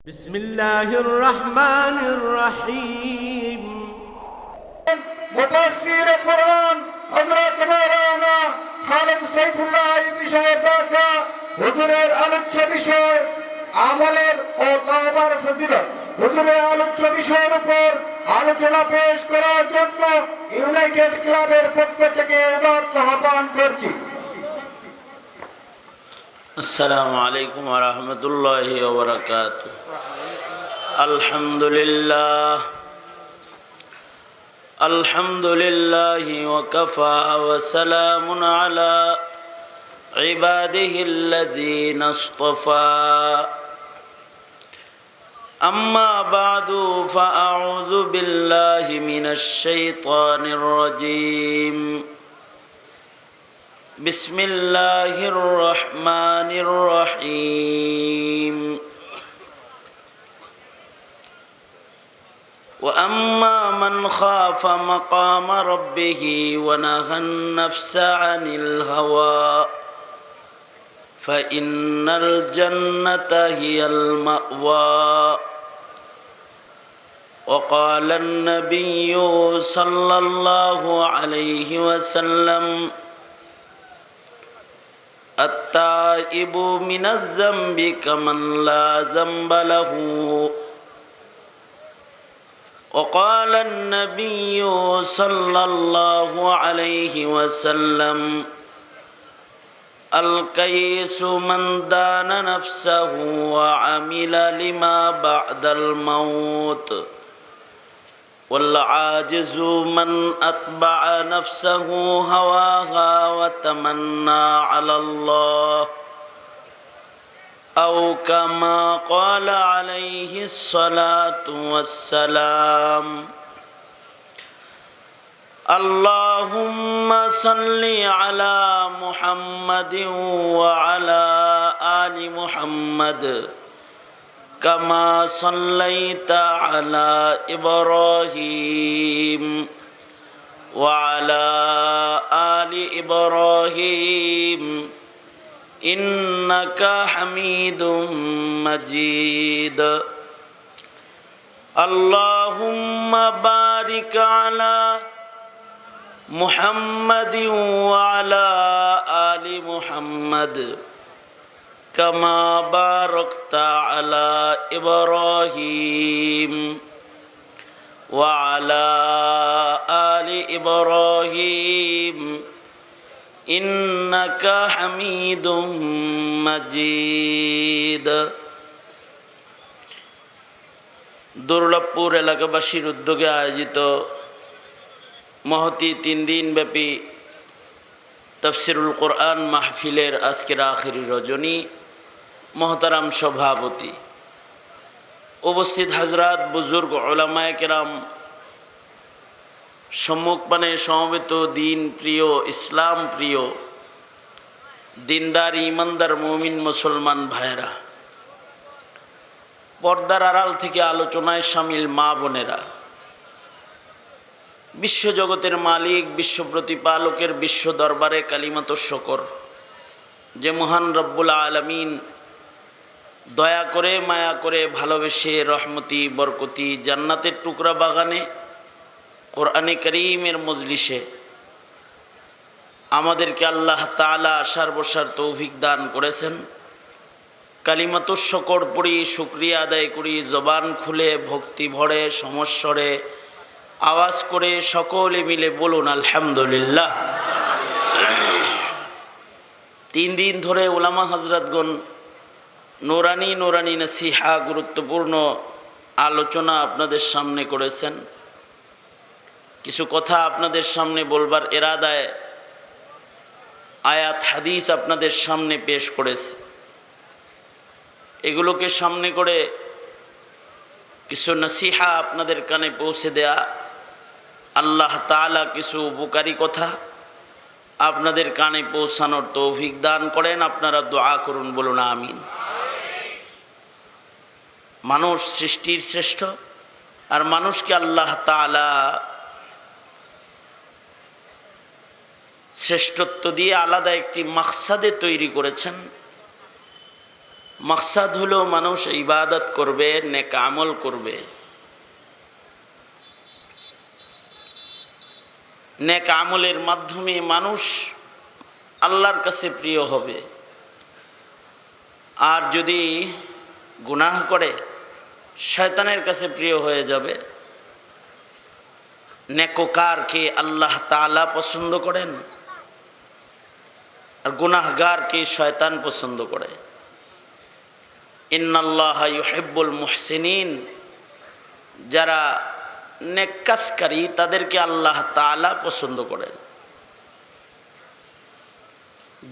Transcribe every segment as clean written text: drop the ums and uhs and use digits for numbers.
বিসমিল্লাহির রহমানির রহিম। মুফাসসির কুরআন হযরত মাওলানা খালিদ সাইফুল্লাহ ইবনে সাহেব দারগা হুজুরের আলোচ্য বিষয় আমলের ও তওবার ফজিলত। হুজুরের আলোচ্য বিষয়ের উপর আলোচনা পেশ করার জন্য ইউনাইটেড ক্লাবের পক্ষ থেকে উদাত্ত আহ্বান করছি। আসসালামু আলাইকুম ওয়া রাহমাতুল্লাহি ওয়া বারাকাতুহু। আলহামদুলিল্লাহি ওয়া কাফা ওয়া সালামুন আলা ইবাদিহিল্লাযীনা ইসতাফা। আম্মা বা'দু ফাআউযু বিল্লাহি মিনাশ শাইতানির রাজীম। بسم الله الرحمن الرحيم. وأما من خاف مقام ربه ونهى النفس عن الهوى فإن الجنة هي المأوى. وقال النبي صلى الله عليه وسلم: التائب من الذنب كمن لا ذنب له. وقال النبي صلى الله عليه وسلم: الكيس من دان نفسه وعمل لما بعد الموت. والعاجز من أتبع نفسه هواها وتمنى على الله، أو كما قال عليه الصلاة والسلام. اللهم صل على محمد وعلى آل محمد كما صليت على إبراهيم وعلى آل إبراهيم إنك حميد مجيد. اللهم بارك على محمد وعلى آل محمد كما باركت على إبراهيم وعلى آل إبراهيم إنك حميد مجيد. দুর্লভপুর এলাকাবাসীর উদ্যোগে আয়োজিত মহতি 3 দিন ব্যাপী তাফসিরুল কোরআন মাহফিলের আজকের আখিরি রজনী, মহতারাম সভাপতি, উপস্থিত হাজরাত, বুজুর্গ, উলামায়ে কেরাম, সম্মুখপানে সমবেত দিন প্রিয়, ইসলাম প্রিয়, দিনদার ইমানদার মুমিন মুসলমান ভাইরা, পর্দার আড়াল থেকে আলোচনায় শামিল মা বোনেরা, বিশ্বজগতের মালিক, বিশ্ব প্রতিপালকের বিশ্ব দরবারে কালিমাত শকর যে মহান রব্বুল আলামিন দয়া করে, মায়া করে, ভালোবেসে, রহমতি, বরকতি, জান্নাতের টুকরা বাগানে, কোরআনে কারীমের মজলিসে আমাদেরকে আল্লাহ তাআলা আসার বসার তৌফিক দান করেছেন। কালিমাত শকর পড়ি, শুকরিয়া আদায় করি, জবান খুলে, ভক্তি ভরে, সমস্বরে আওয়াজ করে সকলে মিলে বলুন আলহামদুলিল্লাহ। 3 দিন ধরে উলামা হযরতগণ নুরানি নসিহা, গুরুত্বপূর্ণ আলোচনা আপনাদের সামনে করেছেন। কিছু কথা আপনাদের সামনে বলবার ইরাদায় আয়াত হাদিস আপনাদের সামনে পেশ করেছে। এগুলোকে সামনে করে কিছু নসিহা আপনাদের কানে পৌঁছে দেয়া, আল্লাহ তাআলা কিছু উপকারী কথা আপনাদের কানে পৌঁছানোর তৌফিক দান করেন। আপনারা দোয়া করুন, বলুন আমিন। মানুষ সৃষ্টির শ্রেষ্ঠ, আর মানুষকে আল্লাহ তাআলা শ্রেষ্ঠত্ব দিয়ে আলাদা একটি মাকসাদে তৈরি করেছেন। মাকসাদ হলো মানুষ ইবাদত করবে, নেক আমল করবে। নেক আমলের মাধ্যমে মানুষ আল্লাহর কাছে প্রিয় হবে। আর যদি গুনাহ করে শয়তানের কাছে প্রিয় হয়ে যাবে। নেককারকে আল্লাহ তাআলা পছন্দ করেন, আর গুনাহগারকে শয়তান পছন্দ করে। ইন্নাল্লাহা ইউহিব্বুল মুহসিনিন, যারা নেক কাজকারী তাদেরকে আল্লাহ তাআলা পছন্দ করেন।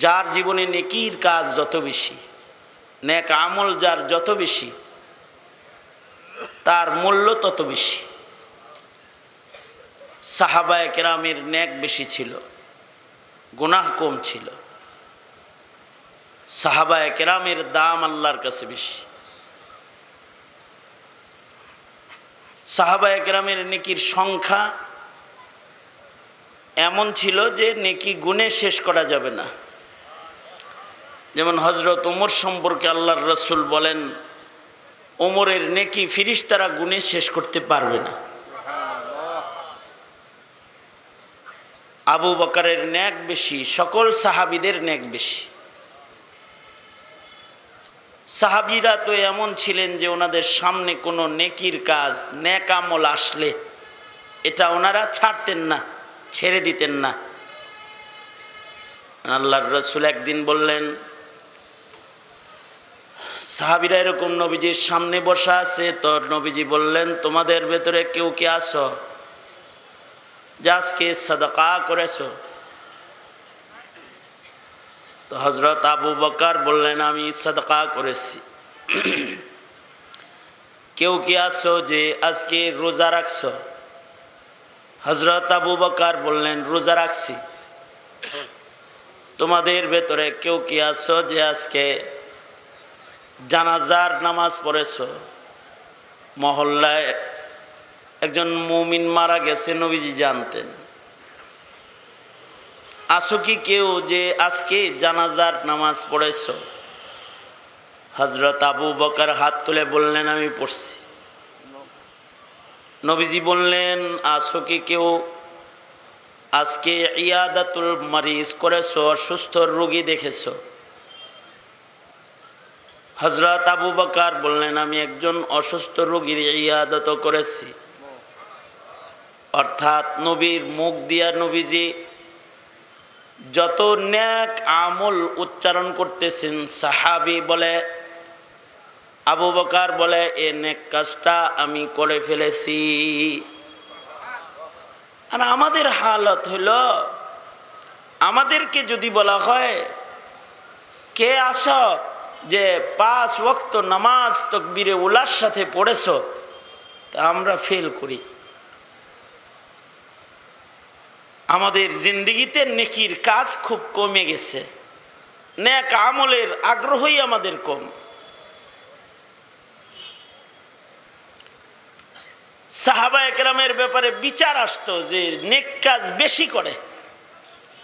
যার জীবনে নেকির কাজ যত বেশি, নেক আমল যার যত বেশি, তার মূল্য তত বেশি। সাহাবায়ে কেরামের নেক বেশি ছিল, গুনাহ কম ছিল। সাহাবায়ে কেরামের দাম আল্লাহর কাছে বেশি। সাহাবায়ে কেরামের নেকির সংখ্যা এমন ছিল যে নেকি গুণে শেষ করা যাবে না। যেমন হযরত ওমর সম্পর্কে আল্লাহর রাসূল বলেন, ওমরের নেকি ফেরেশতারা গুণে শেষ করতে পারবে না। আবু বকরের নেক বেশি, সকল সাহাবীদের নেক বেশি। সাহাবীরা তো এমন ছিলেন যে ওনাদের সামনে কোনো নেকির কাজ, নেক আমল আসলে এটা ওনারা ছাড়তেন না, ছেড়ে দিতেন না। আল্লাহর রাসূল একদিন বললেন, সাহাবীরা এরকম নবীজির সামনে বসা আছে, তো নবীজি বললেন, তোমাদের ভেতরে কেউ কি আসো যে আজকে সাদাকা করেছো? তো হযরত আবু বকর বললেন, আমি সাদাকা করেছি। কেউ কি আসো যে আজকে রোজা রাখছো? হযরত আবু বকর বললেন, রোজা রাখছি। তোমাদের ভেতরে কেউ কি আসো যে আজকে জানাজার নামাজ পড়েছো? মহল্লায় একজন মুমিন মারা গেছে, নবীজি জানতেন। আসো কি কেউ যে আজকে জানাজার নামাজ পড়েছো? হযরত আবু বকর হাত তুলে বললেন, আমি পড়ছি। নবীজি বললেন, আসো কি কেউ আজকে ইয়াদাতুল মারিজ করেছো, অসুস্থ রোগী দেখেছো? হযরত আবু বকর বললেন, আমি একজন অসুস্থ রোগীর ইয়াদত করেছি। অর্থাৎ নবীর মুখ দিয়া নবীজি যত নেক আমল উচ্চারণ করতেছেন, সাহাবী বলে, আবু বকর বলে, এ নেক কাজটা আমি করে ফেলেছি। আর আমাদের হালত হলো, আমাদেরকে যদি বলা হয় কে আসো যে 5 ওয়াক্ত নামাজ তাকবীরে উলার সাথে পড়েছো, তা আমরা ফেল করি। আমাদের জিন্দেগিতে নেকির কাজ খুব কমে গেছে, নেক আমলের আগ্রহই আমাদের কম। সাহাবায়ে কেরামের ব্যাপারে বিচার আসতো যে নেক কাজ বেশি করে।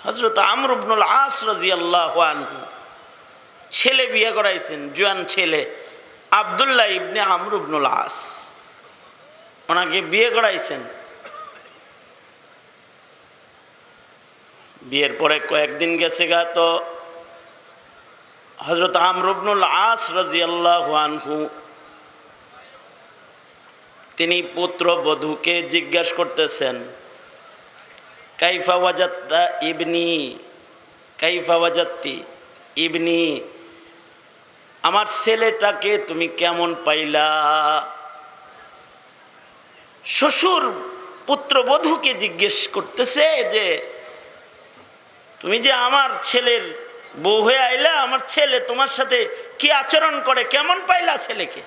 হযরত আমর ইবনুল আস রাদিয়াল্লাহু আনহু ছেলে বিয়ে করাইছেন, জোয়ান ছেলে আব্দুল্লাহ ইবনে আমর ইবনুল আস, ওনাকে বিয়ে করাইছেন। বিয়ের পরে কয়েকদিন গেছে গা, তো হযরত আমর ইবনুল আস রাদিয়াল্লাহু আনহু তিনি পুত্র বধূকে জিজ্ঞাসা করতেছেন, কাইফা ওয়াজাত্তা ইবনি, কাইফা ওয়াজাত্তি ইবনি, আমার ছেলেটাকে তুমি কেমন পাইলা? শ্বশুর পুত্রবধূকে জিজ্ঞেস করতেছে যে তুমি যে আমার ছেলের বউ হয়ে আইলা, আমার ছেলে তোমার সাথে কি আচরণ করে, কেমন পাইলা ছেলেকে?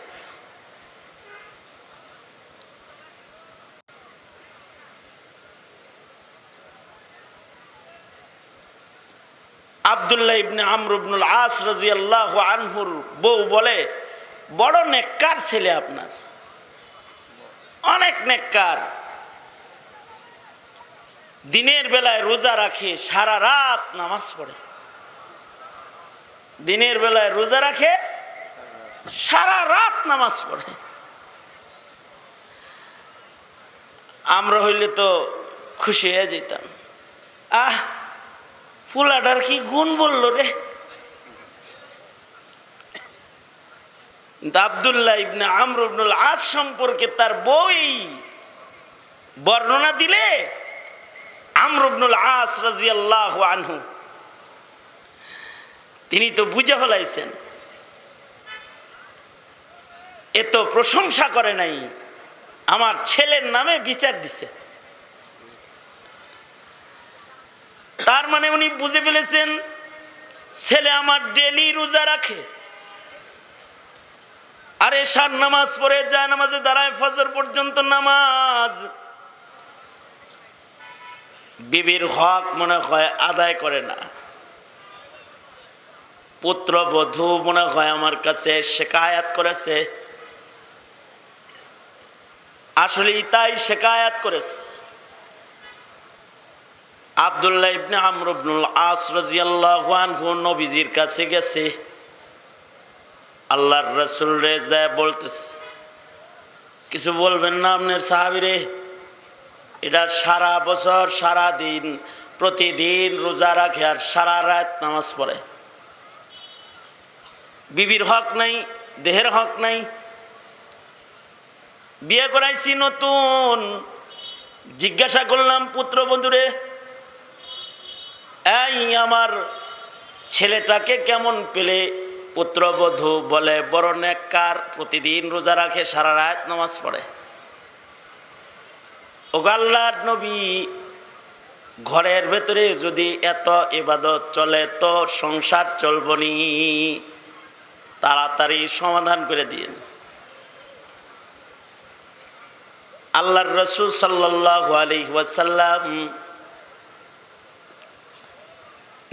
আব্দুল্লাহ ইবনে আমর ইবনুল আস রাদিয়াল্লাহু আনহুর বউ বলে, বড় নেককার ছেলে আপনার, অনেক নেককার। দিনের বেলায় রোজা রাখে, সারা রাত নামাজ পড়ে। দিনের বেলায় রোজা রাখে, সারা রাত নামাজ পড়ে। আমরা হইলে তো খুশি হয়ে যেতাম, আহ ফুলাটার কি গুণ বললো রে। কিন্তু আব্দুল্লাহ ইবনে আমর ইবনুল আস সম্পর্কে তার বই বর্ণনা দিলে আমর ইবনুল আস রাদিয়াল্লাহু আনহু তিনি তো বুঝে ফেলাইছেন, এত প্রশংসা করে নাই, আমার ছেলের নামে বিচার দিছে। তার মানে উনি বুঝে ফেলেছেন ছেলে আমার ডেলি রোজা রাখে, আর এশার নামাজ পড়ে যায়, নামাজে দাঁড়ায় ফজর পর্যন্ত নামাজ, বিবির হক মনে হয় আদায় করে না। পুত্রবধূ মনে হয় আমার কাছে শিকায়াত করেছে, আসলে তাই শিকায়াত করেছে। আব্দুল্লাহ ইবনে আমর ইবনুল আস রাদিয়াল্লাহু আনহু নবীজির কাছে গেছে, আল্লাহর রাসূল রে যায় বলতেছে, কিছু বলবেন না আপনার সাহাবীরে, এটা সারা বছর সারা দিন প্রতিদিন রোজা রাখে আর সারা রাত নামাজ পড়ে, বিবির হক নাই, দেহের হক নাই, বিয়ে করাইছি নতুন, জিজ্ঞাসা করলাম পুত্রবধূরে, এই আমার ছেলেটাকে কেমন পেলে? পুত্রবধূ বলে বড় নেককার, প্রতিদিন রোজা রাখে, সারা রাত নামাজ পড়ে। ও আল্লাহর নবী, ঘরের ভেতরে যদি এত ইবাদত চলে তো সংসার চলবনি, তাড়াতাড়ি সমাধান করে দিন। আল্লাহর রাসূল সাল্লাল্লাহু আলাইহি ওয়াসাল্লাম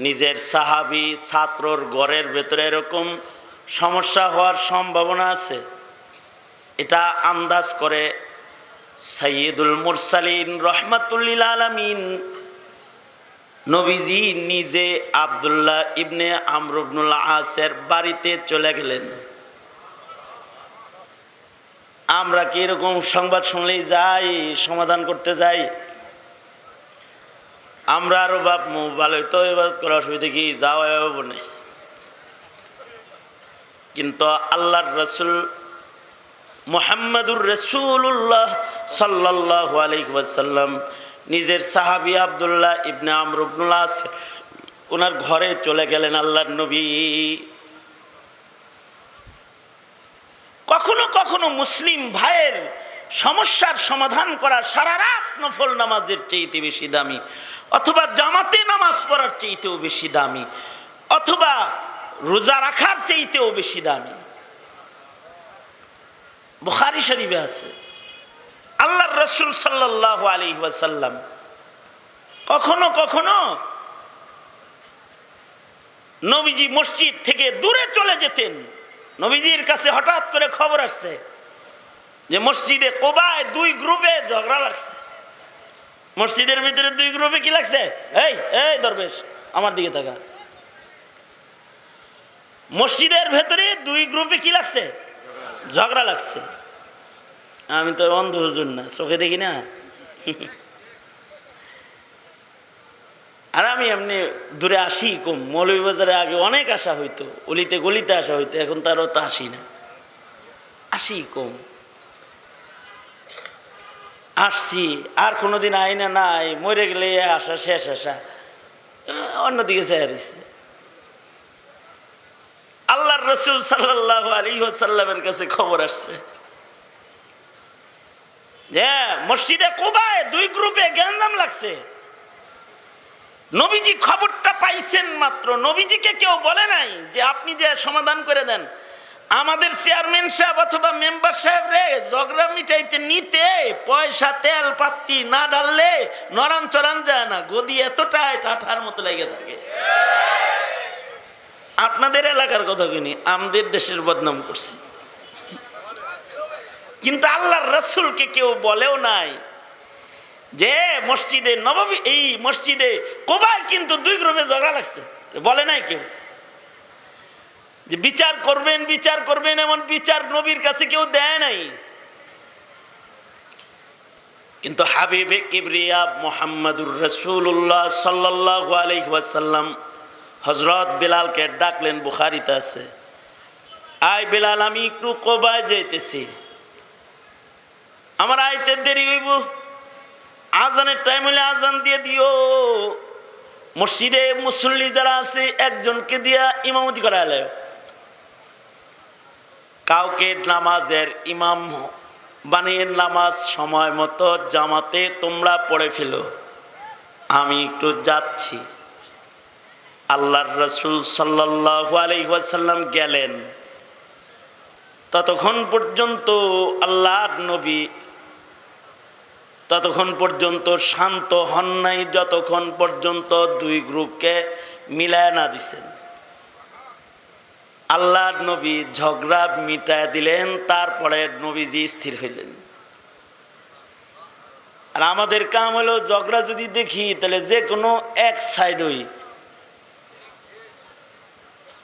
নিজের সাহাবী ছাত্রর ঘরের ভেতরে এরকম সমস্যা হওয়ার সম্ভাবনা আছে, এটা আন্দাজ করে সাইয়্যিদুল মুরসালিন রাহমাতুল লিল আলামিন নবীজি নিজে আব্দুল্লাহ ইবনে আমর ইবনুল আসের বাড়িতে চলে গেলেন। আমরা কি এরকম সংবাদ শুনলেই যাই, সমাধান করতে যাই? আমরা আরো ভাববো ভালোই তো ইবাদত করা, অসুবিধা কি, যাওয়া হবে না। কিন্তু আল্লাহর রাসূল মুহাম্মাদুর রাসূলুল্লাহ সাল্লাল্লাহু আলাইহি ওয়াসাল্লাম নিজের সাহাবী আব্দুল্লাহ ইবনে আমর ইবনুল আস ওনার ঘরে চলে গেলেন। আল্লাহর নবী কখনো কখনো মুসলিম ভাইয়ের সমস্যার সমাধান করা সারা রাত নফল নামাজের চাইতে বেশি দামি, অথবা জামাতে নামাজ পড়ার চাইতেও বেশি দামি, অথবা রোজা রাখার চাইতেও বেশি দামি। বুখারী শরীফে আছে আল্লাহর রাসূল সাল্লাল্লাহু আলাইহি ওয়াসাল্লাম কখনো কখনো নবীজি মসজিদ থেকে দূরে চলে যেতেন। নবীজির কাছে হঠাৎ করে খবর আসছে যে মসজিদে কুবায় দুই গ্রুপে ঝগড়া লাগছে। মসজিদের ভিতরে দুই গ্রুপে কি লাগছে? এই এই দরবেশ আমার দিকে তাকা। মসজিদের ভেতরে দুই গ্রুপে কি লাগছে? ঝগড়া লাগছে। আমি তো অন্ধ হুজুর না, চোখে দেখি না। আর আমি এমনি দূরে আসি কম। মৌলভীবাজারে আগে অনেক আসা হইতো, অলিতে গলিতে আসা হইতো, এখন তারও তো আসি না, আসি কম। আসছি আর কোনোদিন আই না, নাই মরে গেলে আসা শেষ, আসা অন্যদিকে চেয়ে রয়েছে। আল্লাহর রাসূল সাল্লাল্লাহু আলাইহি ওয়াসাল্লামের কাছে খবর আসছে যে মসজিদে কুবায় দুই গ্রুপে গ্যাঞ্জাম লাগছে। নবীজি খবরটা পাইছেন মাত্র, নবীজিকে কেউ বলে নাই যে আপনি যে সমাধান করে দেন। আমাদের চেয়ারম্যান সাহেব অথবা মেম্বার সাহেব রে ঝগড়া মিটাইতে নিতে পয়সা তেল পাত্তি না ডাললে নরান চরান যায় না, গদি এতটাই টাটার মতো লেগে থাকে। আপনাদের এলাকার কথা কিনি, আমাদের দেশের বদনাম করছি। কিন্তু আল্লাহর রাসূলকে কেউ বলেও নাই যে মসজিদে নববী, এই মসজিদে কুবায় কিন্তু দুই গ্রুপে ঝগড়া লাগছে, বলে নাই কেউ। যে বিচার করবেন বিচার করবেন, এমন বিচার নবীর কাছে কেউ দেয় নাই। কিন্তু হাবিবে কিবরিয়া মুহাম্মাদুর রাসূলুল্লাহ সাল্লাল্লাহু আলাইহি ওয়াসাল্লাম হযরত বিলালকে ডাকলেন, বুখারীতে আছে, আয় বিলাল, আমি একটু কোবায় যাইতেছি, আমার আইতে দেরি হইব, আজানের টাইম হলে আজান দিয়ে দিও। মসজিদে মুসল্লি যারা আছে একজনকে দিয়া ইমামতি করালে, কাউকে নামাজের ইমাম বানিয়ে নামাজ সময় মতো জামাতে তোমরা পড়ে ফেলো, আমি একটু যাচ্ছি। আল্লাহর রাসূল সাল্লাল্লাহু আলাইহি ওয়াসাল্লাম গেলেন। ততক্ষণ পর্যন্ত আল্লাহর নবী ততক্ষণ পর্যন্ত শান্ত হন নাই, যতক্ষণ পর্যন্ত দুই গ্রুপকে মিলায় না দিছেন। আল্লাহর নবী ঝগড়া মিটায় দিলেন, তারপরে নবীজি স্থির হইলেন। আর আমাদের কাম হলো ঝগড়া যদি দেখি তাহলে যে কোনো এক সাইড হই,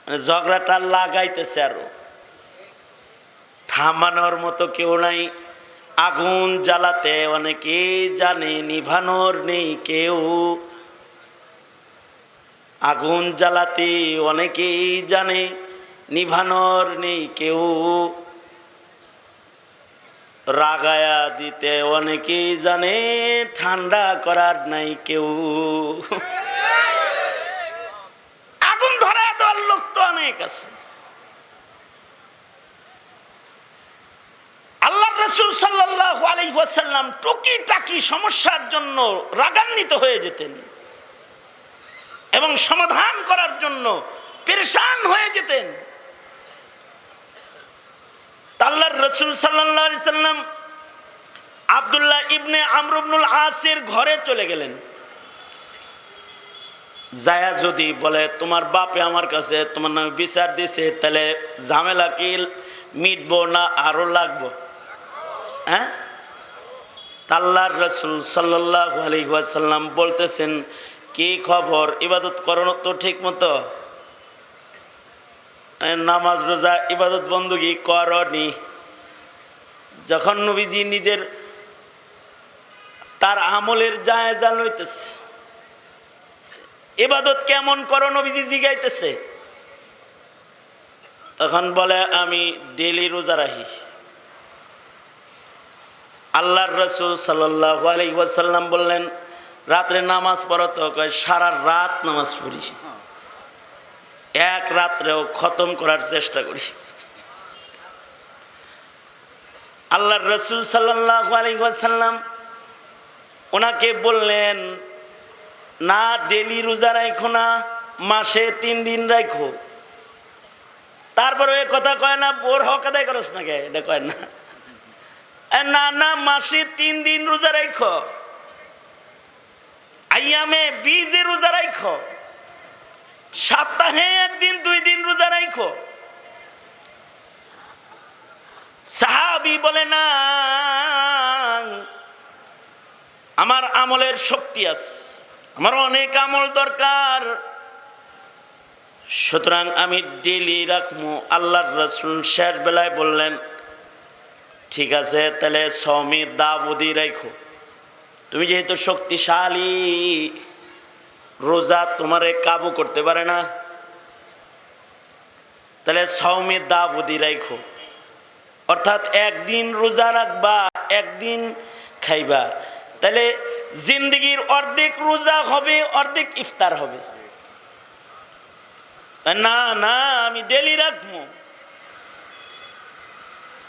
মানে ঝগড়াটা লাগাইতেছে, আরো থামানোর মতো কেউ নাই। আগুন জ্বালাতে অনেকেই জানে, নিভানোর নেই কেউ। আগুন জ্বালাতে অনেকেই জানে, নিভানোর নেই কেউ। রাগায়া দিতে অনেকেই জানে, ঠান্ডা করার নাই কেউ। আগুন ধরা দেওয়ার লোক তো অনেক আছে। আল্লাহর রাসূল সাল্লাল্লাহু আলাইহি ওয়াসাল্লাম টুকিটাকি সমস্যার জন্য রাগান্বিত হয়ে যেতেন এবং সমাধান করার জন্য পেরেশান হয়ে যেতেন। আল্লাহর রাসূল সাল্লাল্লাহু আলাইহি ওয়াসাল্লাম আব্দুল্লাহ ইবনে আমর ইবনুল আসের ঘরে চলে গেলেন। যায়া যদি বলে, তোমার বাপে আমার কাছে তোমার নামে বিচার দিছে, তাহলে ঝামেলা কি মিটবো না আরো লাগবো? হ্যাঁ, আল্লাহর রাসূল সাল্লাল্লাহু আলাইহি ওয়াসাল্লাম বলতেছেন, কি খবর, ইবাদত করো তো ঠিক মতো? নামাজ রোজা ইবাদত বন্দুকি করনি? যখন নবীজি নিজের তার আমলের জায়েজা লইতেছে, ইবাদত কেমন করো নবীজি জিগাইতেছে, তখন বলে আমি ডেইলি রোজা রাখি। আল্লাহর রাসূল সাল্লাল্লাহু আলাইহি ওয়াসাল্লাম বললেন, রাত্রে নামাজ পড়ো তো? কয় সারা রাত নামাজ পড়ি, এক রাত্রেও খতম করার চেষ্টা করি। আল্লাহর রাসূল সাল্লাল্লাহু আলাইহি ওয়াসাল্লাম ওনাকে বললেন, না ডেলি রোজা রাখো না, মাসে 3 দিন রাখো। তারপরে ওই কথা কয় না, বোর হক আদায় করস না কে, এটা কয় না। না না, মাসে 3 দিন রোজা রাখো, আইয়ামে বীজে রোজা রাখো, সপ্তাহে 1 দিন 2 দিন রোজা রাখো। সাহাবী বলে, না আমার আমলের শক্তি আছে, আমার অনেক আমল দরকার, সুতরাং আমি ডেলি রাখবো। আল্লাহর রাসূল শেষ বেলায় বললেন, ঠিক আছে, তাহলে সওমে দাউদি রাখো। তুমি যেহেতু শক্তিশালী, রোজা তোমারে কাবু করতে পারে না, তাহলে সওমে দাউদি রাখো। অর্থাৎ 1 দিন রোজা রাখবা, 1 দিন খাইবা, তাহলে জিন্দগির অর্ধেক রোজা হবে, অর্ধেক ইফতার হবে। না না, আমি ডেলি রাখবো।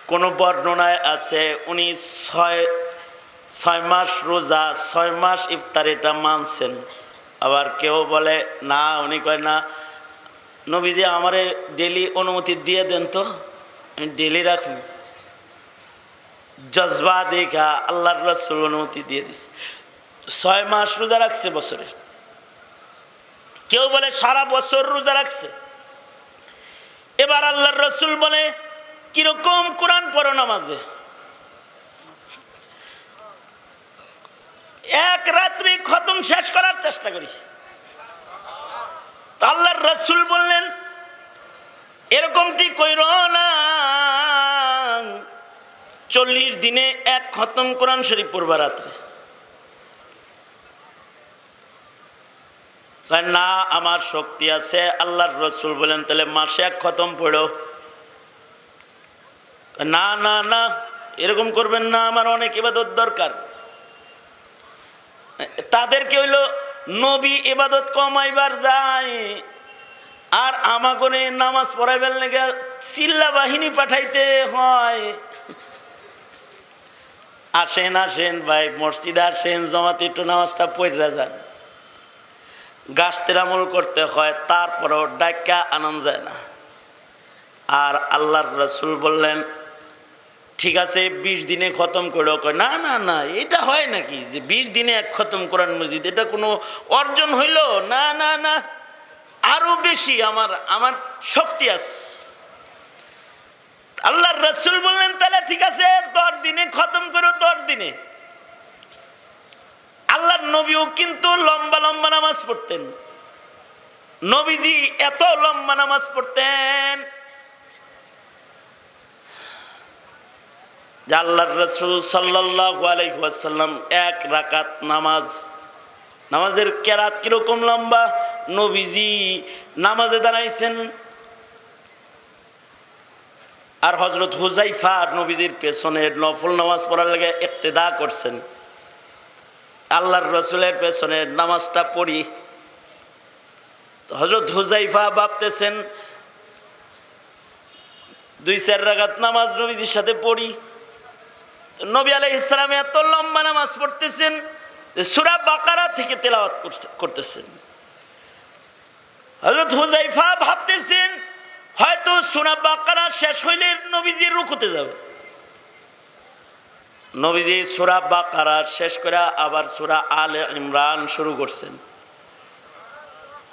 কোন বর্ণনায় আছে উনি 6 মাস রোজা, 6 মাস ইফতার, এটা মানছেন। আবার কেউ বলে না, উনি কয় না, নবীজি আমারে ডেলি অনুমতি দিয়ে দেন তো, আমি ডেলি রাখবো। জজবা দেখা আল্লাহর রাসূল অনুমতি দিয়ে দিছে, 6 মাস রোজা রাখছে বছরে। কেউ বলে সারা বছর রোজা রাখছে। এবার আল্লাহর রাসূল বলে, কিরকম কোরআন পড়ো নামাজে? এক রাত্রি খতম শেষ করার চেষ্টা করি। আল্লাহর রাসূল বললেন, এরকমটি কইর না 40 দিনে 1 খতম কোরআন শরীফ পড়বা রাত্রে। না আমার শক্তি আছে। আল্লাহর রাসূল বলেন তাহলে মাসে 1 খতম পড়ো। না না না এরকম করবেন না, আমার অনেক ইবাদত দরকার। তাদেরকে হইল নবী ইবাদত কমাইবার যায় আর আমাকে নামাজ পড়াইবার লেগে চিল্লা বাহিনী পাঠাইতে হয়। আসেন আসেন ভাই মসজিদে আসেন, জমাতে একটু নামাজটা পড়া যান। গাছতের আমল করতে হয়, তারপরেও ডাক্কা আনন্দ যায় না। আর আল্লাহর রাসূল বললেন ঠিক আছে 20 দিনে খতম করে। না না না এটা হয় নাকি যে 20 দিনে 1 খতম কোরআন মজিদ, এটা কোনো অর্জন হইল? না না না আরো বেশি আমার শক্তি আছে। আল্লাহর রাসূল বললেন তাহলে ঠিক আছে 10 দিনে খতম করো। 10 দিনে আল্লাহর নবীও কিন্তু লম্বা লম্বা নামাজ পড়তেন। নবীজি এত লম্বা নামাজ পড়তেন যে আল্লাহর রাসূল সাল্লাল্লাহু আলাইহি ওয়াসাল্লাম 1 রাকাত নামাজের কেরাত কিরকম লম্বা, নবীজি নামাজে দাঁড়াইছেন আর হযরত হুযায়ফা নবীজির পেছনে নফল নামাজ পড়ার লাগে ইক্তেদা করছেন। আল্লাহর রাসূলের পেছনে নামাজটা পড়ি, হযরত হুযায়ফা ভাবতেছেন 2-4 রাকাত নামাজ নবীজির সাথে পড়ি। নবী আলাইহিস সালাম এত লম্বা নামাজ পড়তেছেন যে সূরা বাকারা থেকে তেলাওয়াত করতেছেন। হযরত হুযায়ফা ভাবতেছেন হয়তো সূরা বাকারা শেষ হইলে নবীজি রুকুতে যাবে। নবীজি সূরা বাকারা শেষ করে আবার সূরা আলে ইমরান শুরু করছেন।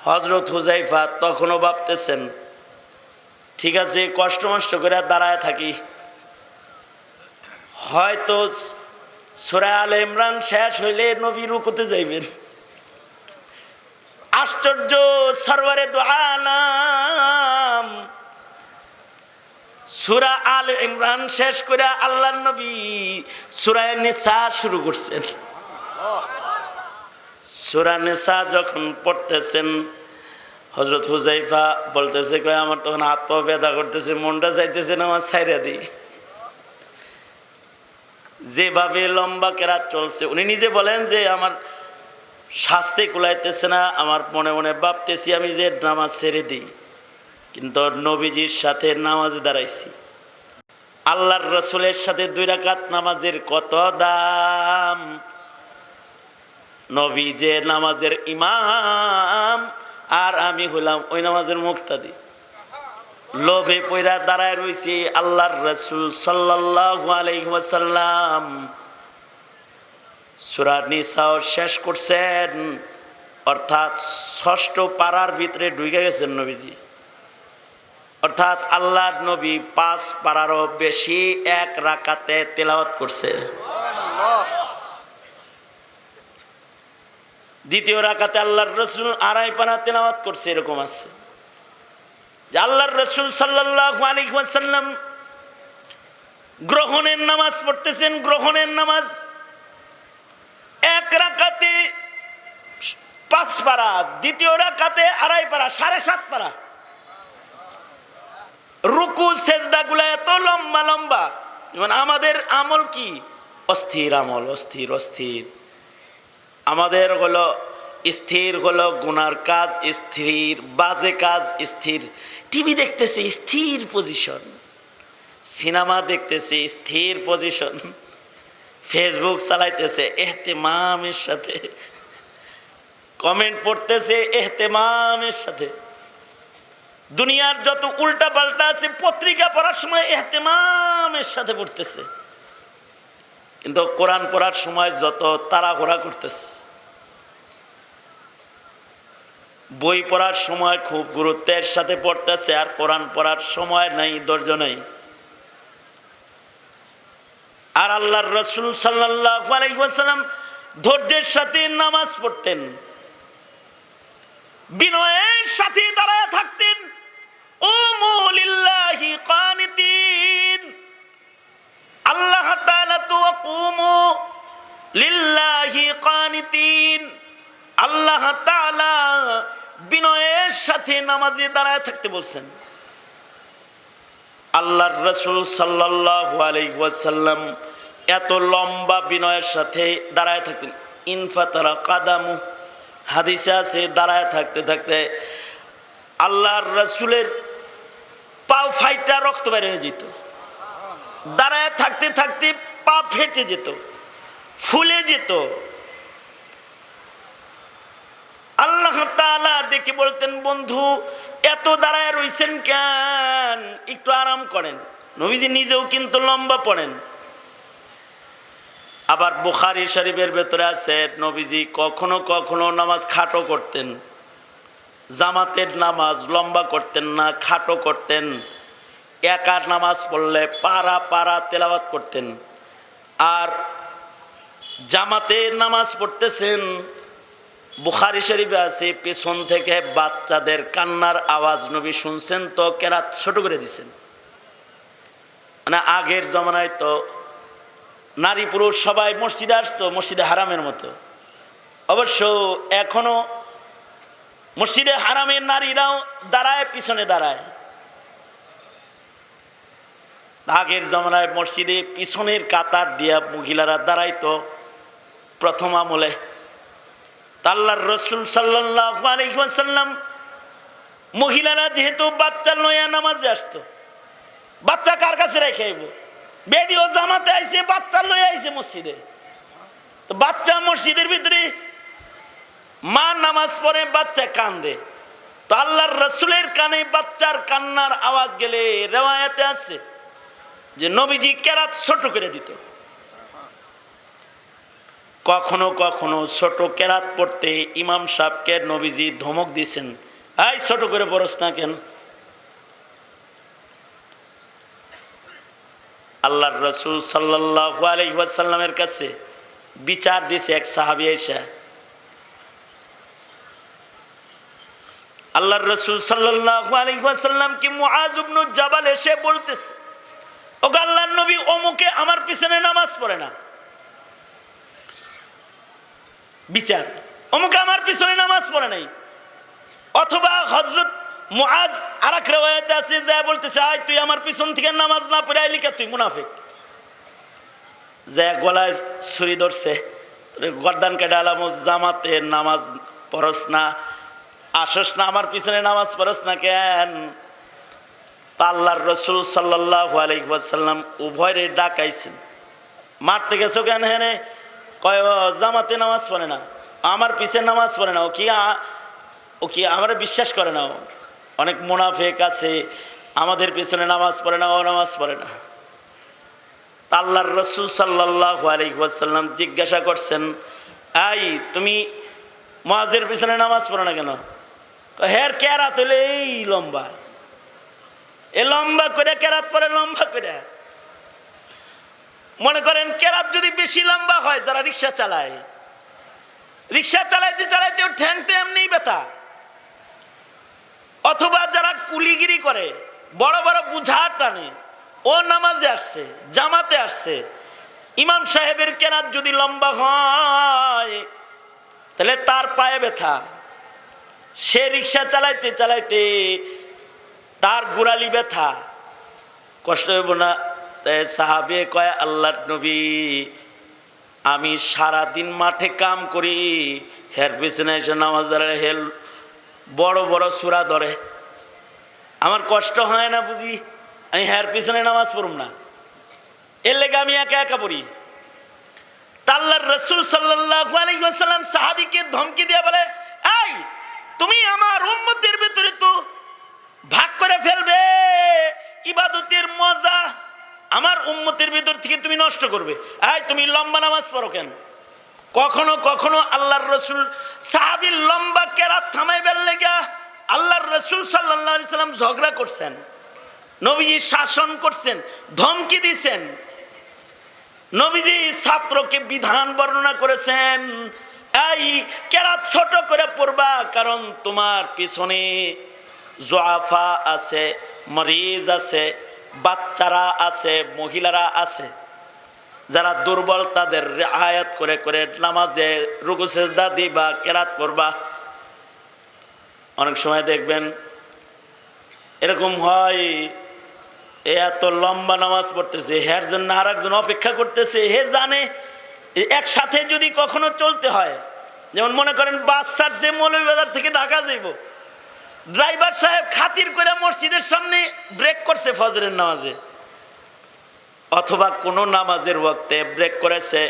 হযরত হুযায়ফা তখনও ভাবতেছেন ঠিক আছে কষ্ট মষ্ট করে দাঁড়ায় থাকি, হয়তো সূরা আলে ইমরান শেষ হইলে নবী রুকুতে যাইবেন। আশ্চর্য, সরওয়ারে দু আলাম সূরা আলে ইমরান শেষ করে আল্লাহর নবী সূরা নিসা শুরু করছেন। সূরা নিসা যখন পড়তেছেন হযরত হুযায়ফা বলতেছে কয় আমার তখন হাত পা ব্যথা করতেছে, মনটা চাইতেছে নামাজ ছাইরা দিই। যেভাবে লম্বা কেরাত চলছে উনি নিজে বলেন যে আমার শাস্তে কুলাইতেছে না, আমার মনে মনে ভাবতেছি আমি যে নামাজ ছেড়ে দিই, কিন্তু নবীজির সাথে নামাজে দাঁড়াইছি। আল্লাহর রাসূলের সাথে 2 রাকাত নামাজের কত দাম। নবী যে নামাজের ইমাম আর আমি হইলাম ওই নামাজের মুক্তাদি। লোভে পয়রা দাঁড়ায় রইছি। আল্লাহর রাসূল সাল্লাল্লাহু আলাইহি ওয়াসাল্লাম সূরা নিসা শেষ করছেন, অর্থাৎ 6ষ্ঠ পারার ভিতরে ঢুকে গেছেন নবীজি। অর্থাৎ আল্লাহর নবী 5 পারারও বেশি 1 রাকাতে তেলাওয়াত করছে। দ্বিতীয় রাকাতে আল্লাহর রাসূল 2.5 পারা তেলাওয়াত করছে, এরকম আছে যে আল্লাহর রাসূল সাল্লাল্লাহু আলাইহি ওয়াসাল্লাম গ্রহণের নামাজ পড়তেছেন। গ্রহণের নামাজ 1 রাকাতে 5 পারা, দ্বিতীয় রাকাতে 2.5 পারা, 7.5 পারা। রুকু সেজদাগুলো এত লম্বা লম্বা, যেমন আমাদের আমল কি অস্থির আমল, অস্থির অস্থির। আমাদের হলো স্থির হলো গুনার কাজ, স্থির বাজে কাজ, স্থির টিভি দেখতেছে স্থির পজিশন, সিনেমা দেখতেছে স্থির পজিশন, ফেসবুক চালাইতেছে এহতেমামের সাথে, কমেন্ট পড়তেছে এহতেমামের সাথে। দুনিয়ার যত উল্টা পাল্টা আছে পত্রিকা পড়ার সময় এহতেমামের সাথে পড়তেছে, কিন্তু কোরআন পড়ার সময় যত তাড়াহুড়া করতেছে। বই পড়ার সময় খুব গুরুত্বের সাথে পড়তেছে, আর কোরআন পড়ার সময় নাই, ধৈর্য নাই। আর আল্লাহর রাসূল সাল্লাল্লাহু আলাইহি ওয়াসাল্লাম ধৈর্যের সাথে নামাজ পড়তেন, বিনয়ের সাথে দাঁড়ায় থাকতেন। উমু লিল্লাহ লিল্লাহি কানিতিন, আল্লাহ তাআলা বিনয়ের সাথে নামাজে দাঁড়ায় থাকতে বলছেন। আল্লাহর রাসূল সাল্লাল্লাহু আলাইহি ওয়াসাল্লাম এত লম্বা বিনয়ের সাথে দাঁড়ায় থাকতেন। ইনফাতারা কাদামু, হাদিসে আছে দাঁড়ায় থাকতে থাকতে আল্লাহর রাসূলের পা ফাইটা রক্ত বের হয়ে যেত। দাঁড়ায় থাকতে থাকতে পা ফেটে যেত, ফুলে যেত। আল্লাহ তাআলা ডেকে বলতেন, বন্ধু এত দাঁড়ায় রইছেন কেন, একটু আরাম করেন। নবীজি নিজেও কিন্তু লম্বা পড়েন। আবার বুখারী শরীফের ভেতরে আছে নবীজি কখনো কখনো নামাজ খাটো করতেন, জামাতের নামাজ লম্বা করতেন না, খাটো করতেন। একা নামাজ পড়লে পারা পারা তেলাওয়াত করতেন। আর জামাতের নামাজ পড়তেছেন, বুখারী শরীফে আছে পেছন থেকে বাচ্চাদের কান্নার আওয়াজ নবী শুনছেন তো কেরাত ছোট করে দিছেন। মানে আগের জমানায় তো নারী পুরুষ সবাই মসজিদে আসতো, মসজিদে হারামের মতো। অবশ্য এখনো মসজিদে হারামের নারীরাও দাঁড়ায়, পিছনে দাঁড়ায়। আগের জমানায় মসজিদে পিছনের কাতার দিয়া মহিলারা দাঁড়াইতো প্রথম আমলে। আল্লাহর রাসূল সাল্লাল্লাহু আলাইহি ওয়াসাল্লাম মহিলারা যেহেতু বাচ্চা লইয়া নামাজে আসতো, বাচ্চা কার কাছে রেখে আইব? বেডিও জামাতে আইছে, বাচ্চা লইয়া আইছে মসজিদে। তো বাচ্চা মসজিদের ভিতরে, মা নামাজ পড়ে, বাচ্চা কান্দে। তো আল্লাহর রাসূলের কানে বাচ্চার কান্নার আওয়াজ গেলে রিওয়ায়াতে আছে যে নবীজি কেরাত ছোট করে দিত। কখনো কখনো ছোট কেরাত পড়তে ইমাম সাহেবকে নবীজি ধমক দিয়েছেন, এই ছোট করে পড়স না কেন? আল্লাহর রাসূল সাল্লাল্লাহু আলাইহি ওয়াসাল্লামের কাছে বিচার দিয়েছে এক সাহাবী এসে। আল্লাহর রাসূল সাল্লাল্লাহু আলাইহি ওয়াসাল্লাম কি মুআজ ইবনে জাবাল এসে বলতেছে, ওগো আল্লাহর নবী অমুকে আমার পিছনে নামাজ পড়ে না। বিচার, অমুকে আমার পিছনে নামাজ পড়ে নাই। অথবা হযরত মুআজ আরেক riwayate আছে যা বলতেছে, আয় তুই আমার পিছন থেকে নামাজ না পড়ে আইলি কে, তুই মুনাফিক। যে গলায় ছুরি ধরছে, গর্দান কেটে আলাম, জামাতে নামাজ পড়স না, আসস না, আমার পিছনে নামাজ পড়স না কেন? আল্লাহর রাসূল সাল্লাল্লাহু আলাইহি ওয়াসাল্লাম উভয়রে ডাকাইছেন, মারতে গেছো কেন? হেনে কয় জামাতে নামাজ পড়ে না, আমার পিছনে নামাজ পড়ে না, ও কি আমার বিশ্বাস করে না। অনেক মুনাফিক আছে আমাদের পিছনে নামাজ পড়ে না, ও নামাজ পড়ে না। আল্লাহর রাসূল সাল্লাল্লাহু আলাইহি ওয়াসাল্লাম জিজ্ঞাসা করছেন, এই তুমি মুআজের পিছনে নামাজ পড়ো না কেন? হের কেরাত হলে এই লম্বা, এ লম্বা করে কেরাত পড়ে, লম্বা করে। মনে করেন কেরাত যদি বেশি লম্বা হয়, যারা রিক্সা চালায়, রিক্সা চালাইতে চালাইতে ঠ্যাংটা এমনি ব্যথা। অথবা যারা কুলিগিরি করে, বড় বড় বুঝা টানে, ও নামাজে আসছে, জামাতে আসছে, ইমাম সাহেবের কেরাত যদি লম্বা হয় তাহলে তার পায়ে ব্যথা। সে রিক্সা চালাইতে চালাইতে তার গোড়ালি ব্যথা, কষ্ট হইব না? সাহাবে কয়, আল্লাহর নবী আমি সারাদিন মাঠে কাম করি, হের পিছনে এসে নামাজ দাঁড়ায়, হেল বড় বড় সূরা ধরে, আমার কষ্ট হয় না বুঝি? আমি হের পিছনে নামাজ পড়ুম না, এর লেগে আমি একা একা পড়ি। আল্লাহর রাসূল সাল্লাল্লাহু আলাইহি ওয়াসাল্লাম সাহাবীকে ধমকি দিয়ে বলে, এই তুমি আমার উম্মতের ভিতরে তো ভাগ করে ফেলবে ইবাদতের মজা, আমার উম্মতের ভিতর থেকে তুমি নষ্ট করবে। এই তুমি লম্বা নামাজ পড়ো কেন? কখনো কখনো আল্লাহর রাসূল সাহাবীর লম্বা কেরাত থামাইবার লেগা আল্লাহর রাসূল সাল্লাল্লাহু আলাইহি সাল্লাম ঝগড়া করছেন, নবীজি শাসন করছেন, ধমকি দিয়েছেন। নবীজি ছাত্রকে বিধান বর্ণনা করেছেন, এই কেরাত ছোট করে পড়বা, কারণ তোমার পিছনে জোয়াফা আছে, মরিজ আছে, বাচ্চারা আছে, মহিলারা আছে। যারা দুর্বল তাদের আয়াত করে করে নামাজে রুকু সেজদা দিবা, কেরাত পড়বা। অনেক সময় দেখবেন এরকম হয়, এত লম্বা নামাজ পড়তেছে, হের জন্য আর একজন অপেক্ষা করতেছে। হে জানে একসাথে যদি কখনো চলতে হয়, যেমন মনে করেন বাস ছাড়ছে মৌলভীবাজার থেকে ঢাকা যাইব, ড্রাইভার সাহেব খাতির করে মসজিদের সামনে ব্রেক করছে ফজরের নামাজে, অথবা কোনো নামাজের ওয়াক্তে ব্রেক করেছে,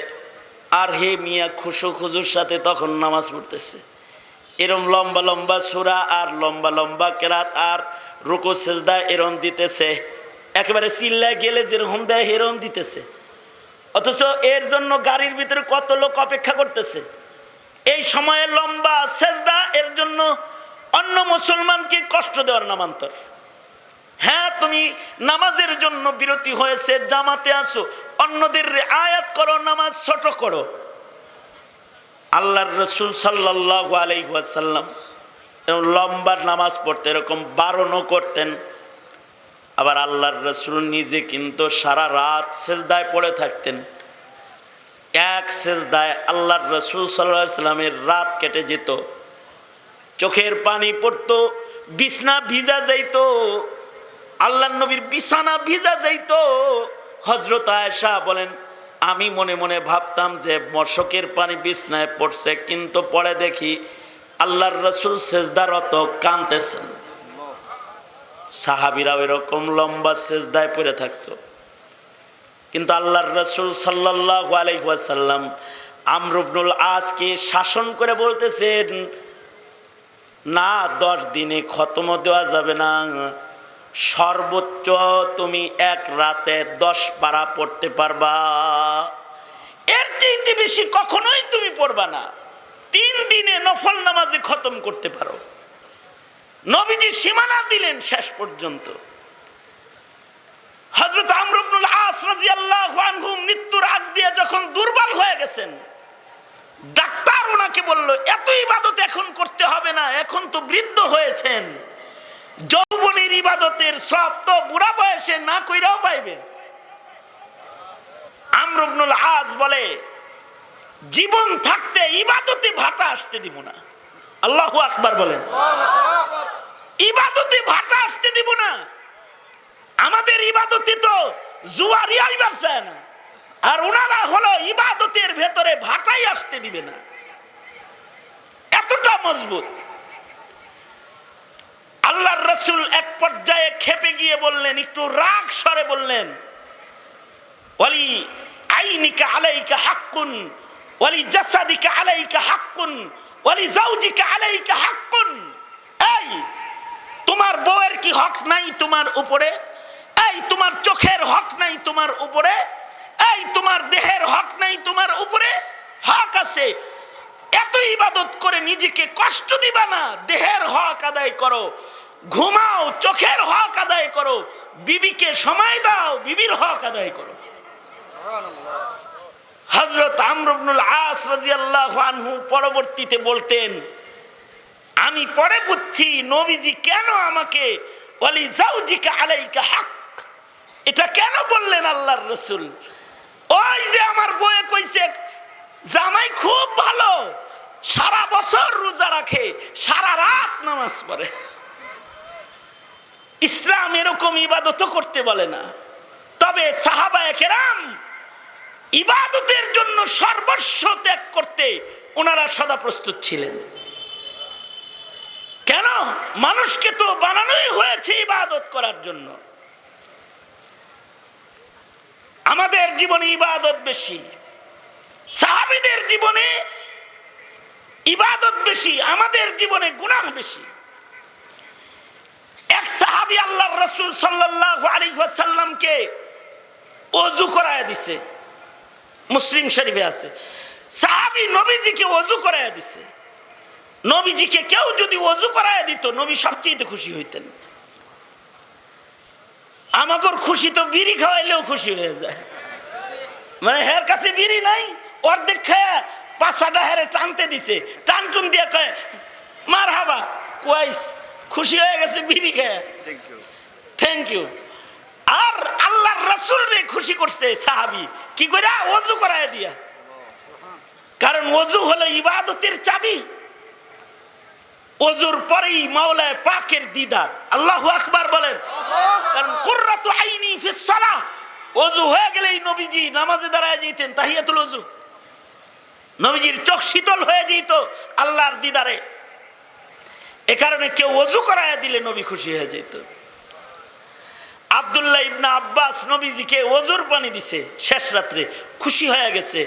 আর হে মিয়া খুশু খুজুর সাথে তখন নামাজ পড়তেছে। এরম লম্বা লম্বা সূরা আর লম্বা লম্বা কেরাত আর রুকু সেজদা এরম দিতেছে, একেবারে চিল্লায় গেলে যেরকম দেয় এরম দিতেছে, অথচ এর জন্য গাড়ির ভিতরে কত লোক অপেক্ষা করতেছে। এই সময়ে লম্বা সেজদা এর জন্য অন্য মুসলমানকে কষ্ট দেওয়ার নামান্তর। হ্যাঁ, তুমি নামাজের জন্য বিরতি হয়েছে, জামাতে আসো, অন্যদের আয়াত করো, নামাজ ছোট করো। আল্লাহর রাসূল সাল্লাল্লাহু আলাইহি ওয়াসাল্লাম লম্বা নামাজ পড়তে এরকম বারণও করতেন। আবার আল্লাহর রাসূল নিজে কিন্তু সারা রাত সেজদায় পড়ে থাকতেন। এক সেজদায় আল্লাহর রাসূল সাল্লাল্লাহু আলাইহি ওয়াসাল্লামের রাত কেটে যেত, চোখের পানি পড়তো, বিছানা ভিজা যাইত, আল্লাহর নবীর বিছানা ভিজা যাইত। হযরত আয়েশা বলেন, আমি মনে মনে ভাবতাম যে মশকের পানি বিছনায় পড়ছে, কিন্তু পরে দেখি আল্লাহর রাসূল সেজদারত কাঁদতেছেন। সাহাবীরাও এরকম লম্বা সেজদায় পড়ে থাকতো, কিন্তু আল্লাহর রাসূল সাল্লাল্লাহু আলাইহি ওয়াসাল্লাম আমর ইবনুল আসকে শাসন করে বলতেছেন, না 10 দিনে খতম দেওয়া যাবে না, সর্বোচ্চ তুমি এক রাতে 10 পারা পড়তে পারবা, এর চেয়ে বেশি কখনোই তুমি পড়বা না। 3 দিনে নফল নামাজে খতম করতে পারো। নবীজি সীমানা দিলেন শেষ পর্যন্ত। হযরত আমর ইবনুল আস রাদিয়াল্লাহু আনহু মৃত্যুর আগ দিয়ে যখন দুর্বল হয়ে গেছেন, ডাক্তার ওনাকে বলল, এত ইবাদত এখন করতে হবে না, এখন তো বৃদ্ধ হয়েছেন, যৌবনের ইবাদতের সব তো বুড়া বয়সে না কইরাও পাইবেন। আমর ইবনুল আস বলে, জীবন থাকতে ইবাদতে ভাটা আসতে দিব না। আল্লাহু আকবার বলেন। ইবাদতে ভাটা আসতে দিব না। আমাদের ইবাদতে তো জুয়ারি আইবার চায় না, আর ওনারা হলো ইবাদতের ভেতরে ভাটাই আসতে দিবে না, এতটা মজবুত। আল্লাহর রাসূল এক পর্যায়ে খেপে গিয়ে বললেন, একটু রাগ স্বরে বললেন, ওয়ালি আইনিকা আলাইকা হাক্কুন ওয়ালি জাসাদিকা আলাইকা হাক্কুন ওয়ালি যাওজিকা আলাইকা হাক্কুন। এই তোমার বউয়ের কি হক নাই তোমার উপরে? এই তোমার চোখের হক নাই তোমার উপরে? এই তোমার দেহের হক নাই তোমার উপরে? হক আছে। এত ইবাদত করে নিজেকে কষ্ট দিবা না, দেহের হক আদায় করো, ঘুমাও, চোখের হক আদায় করো, বিবিকে সময় দাও, বিবির হক আদায় করো। হযরত আমর ইবনুল আস রাদিয়াল্লাহু আনহু পরবর্তীতে বলতেন, আমি পরে বুঝছি নবীজি কেন আমাকে ওয়ালি যাওজিকা আলাইকা হক এটা কেন বললেন আল্লাহর রাসূল। ওই যে আমার বউয়ে কইছে জামাই খুব ভালো, সারা বছর রোজা রাখে, সারা রাত নামাজ পড়ে। ইসলাম এরকম ইবাদত করতে বলে না। তবে সাহাবায়ে কেরাম ইবাদতের জন্য সর্বস্ব ত্যাগ করতে ওনারা সদা প্রস্তুত ছিলেন। কেন? মানুষকে তো বানানোই হয়েছে ইবাদত করার জন্য। আমাদের জীবনে ইবাদত বেশি, সাহাবীদের জীবনে ইবাদত বেশি, আমাদের জীবনে গুনাহ বেশি। এক সাহাবী আল্লাহর রাসূল সাল্লাল্লাহু আলাইহি ওয়াসাল্লামকে ওযু করায় দিছে, মুসলিম শরীফে আছে। সাহাবী নবীজিকে ওযু করায় দিছে। নবীজিকে কেউ যদি ওযু করায় দিত, নবী সবচেয়ে খুশি হইতেন। আমাগর খুশি তো বিড়ি খাওয়াইলেও খুশি হয়ে যায়। মানে হের কাছে বিড়ি নাই, অর্ধেক খায়া পাঁচাটা হেরে টানতে দিছে, টানটুন দিয়ে কয় মারহাবা, কোয়াইস, খুশি হয়ে গেছে বিড়ি খায়া, থ্যাংক ইউ। আর আল্লাহর রাসূল রে খুশি করছে সাহাবী কি করে? ওযু করায় দিয়া। কারণ ওযু হলো ইবাদতের চাবি। ওযুর পরেই মাওলা পাকের দিদার। আল্লাহু আকবার বলেন। কারণ কুররাতু আইনি ফিস সালাহ, ওযু হয়ে গেলেই নবীজি নামাজে দাঁড়ায় যেতেন তাহিয়াতুল ওযু। নবীজির চোখ শীতল হয়ে যেত আল্লাহর দিদারে। এ কারণে কেউ ওযু করায় দিলে নবী খুশি হয়ে যেত। আব্দুল্লাহ ইবনে আব্বাস নবীজিকে ওযুর পানি দিছে শেষ রাত্রে, খুশি হয়ে গেছে,